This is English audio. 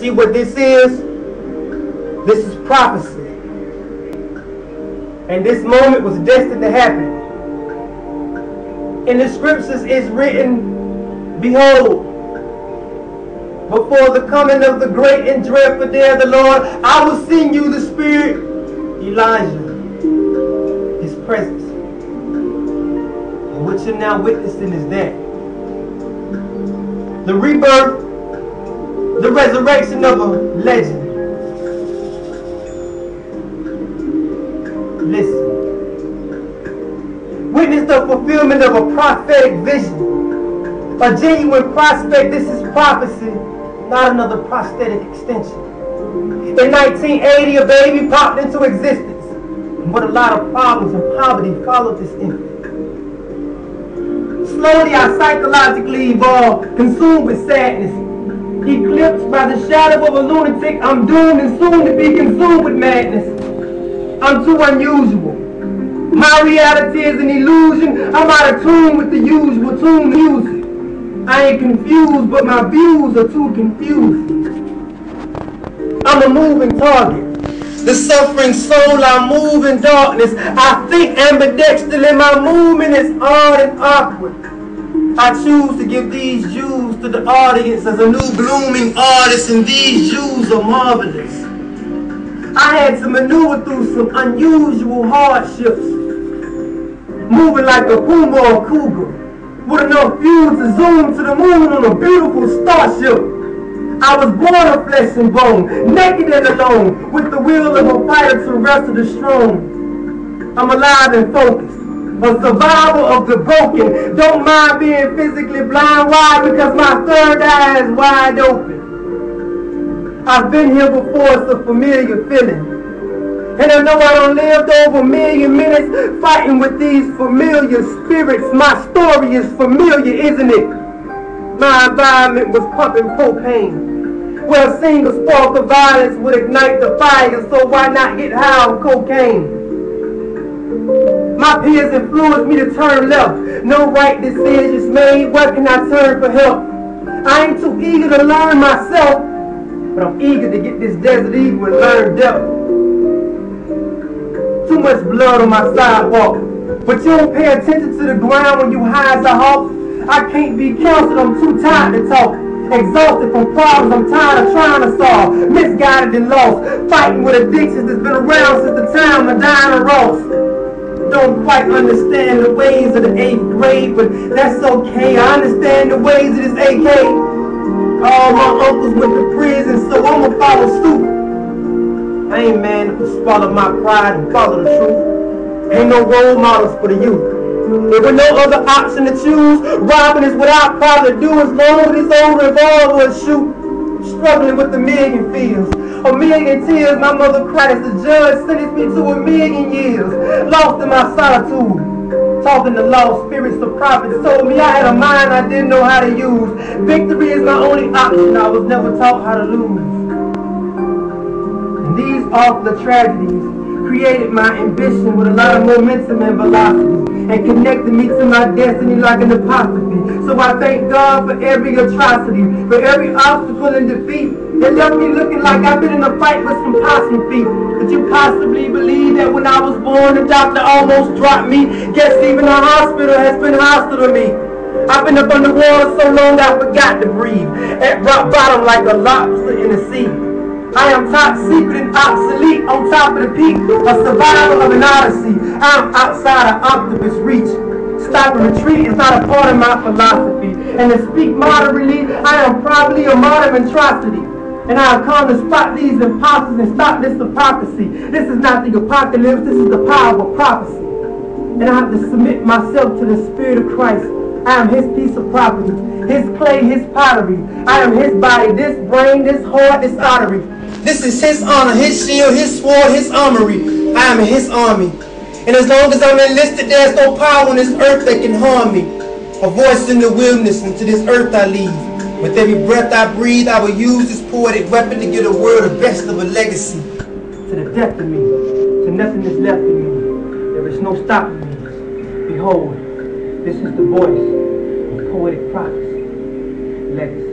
See what this is? This is prophecy. And this moment was destined to happen. In the scriptures it's written, behold, before the coming of the great and dreadful day of the Lord, I will send you the Spirit, Elijah, His presence. And what you're now witnessing is that. The rebirth, the resurrection of a legend. Listen. Witness the fulfillment of a prophetic vision. A genuine prospect. This is prophecy, not another prosthetic extension. In 1980, a baby popped into existence, but a lot of problems and poverty followed this infant. Slowly, I psychologically evolved, consumed with sadness. Eclipsed by the shadow of a lunatic, I'm doomed and soon to be consumed with madness. I'm too unusual. My reality is an illusion. I'm out of tune with the usual tune music. I ain't confused, but my views are too confusing. I'm a moving target. The suffering soul, I move in darkness. I think ambidextrally, my movement is odd and awkward. I choose to give these Jews to the audience as a new blooming artist, and these Jews are marvelous. I had to maneuver through some unusual hardships, moving like a puma or cougar, with enough fuel to zoom to the moon on a beautiful starship. I was born of flesh and bone, naked and alone, with the will of a fighter to wrestle the strong. I'm alive and focused, a survivor of the broken. Don't mind being physically blind. Why? Because my third eye is wide open. I've been here before, it's a familiar feeling. And I know I done lived over a million minutes fighting with these familiar spirits. My story is familiar, isn't it? My environment was pumping propane. Well, seeing a spark of violence would ignite the fire, so why not get high on cocaine? My peers influenced me to turn left. No right decisions made. Where can I turn for help? I ain't too eager to learn myself, but I'm eager to get this desert eagle and learn depth. Too much blood on my sidewalk, but you don't pay attention to the ground when you high as a hawk. I can't be counseled, I'm too tired to talk. Exhausted from problems I'm tired of trying to solve. Misguided and lost, fighting with addictions that's been around since the time of Diana Ross. Don't quite understand the ways of the 8th grade, but that's okay. I understand the ways of this AK. All my uncles went to prison, so I'ma follow suit. I ain't man enough to swallow my pride and follow the truth. Ain't no role models for the youth. There was no other option to choose. Robbing is what I'd probably do as long as this old revolver would shoot. Struggling with a million fears, a million tears. My mother cried as the judge sentenced me to a million years. Lost in my solitude, talking to lost spirits. The prophets told me I had a mind I didn't know how to use. Victory is my only option. I was never taught how to lose. And these awful tragedies created my ambition with a lot of momentum and velocity, and connected me to my destiny like an apostrophe. So I thank God for every atrocity, for every obstacle and defeat. It left me looking like I've been in a fight with some possum feet. Could you possibly believe that when I was born, the doctor almost dropped me? Guess even the hospital has been hostile to me. I've been up underwater so long I forgot to breathe, at rock bottom like a lobster in the sea. I am top secret and obsolete, on top of the peak, a survivor of an odyssey. I am outside of octopus reach. Stop and retreat is not a part of my philosophy. And to speak moderately, I am probably a modern atrocity. And I have come to spot these imposters and stop this hypocrisy. This is not the apocalypse, this is the power of prophecy. And I have to submit myself to the Spirit of Christ. I am His piece of property, His clay, His pottery. I am His body, this brain, this heart, this artery. This is His honor, His shield, His sword, His armory. I am His army. And as long as I'm enlisted, there's no power on this earth that can harm me. A voice in the wilderness, and to this earth I leave. With every breath I breathe, I will use this poetic weapon to give the world the best of a legacy. To the death of me, to nothing is left of me. There is no stopping me. Behold, this is the voice of poetic prophecy, legacy.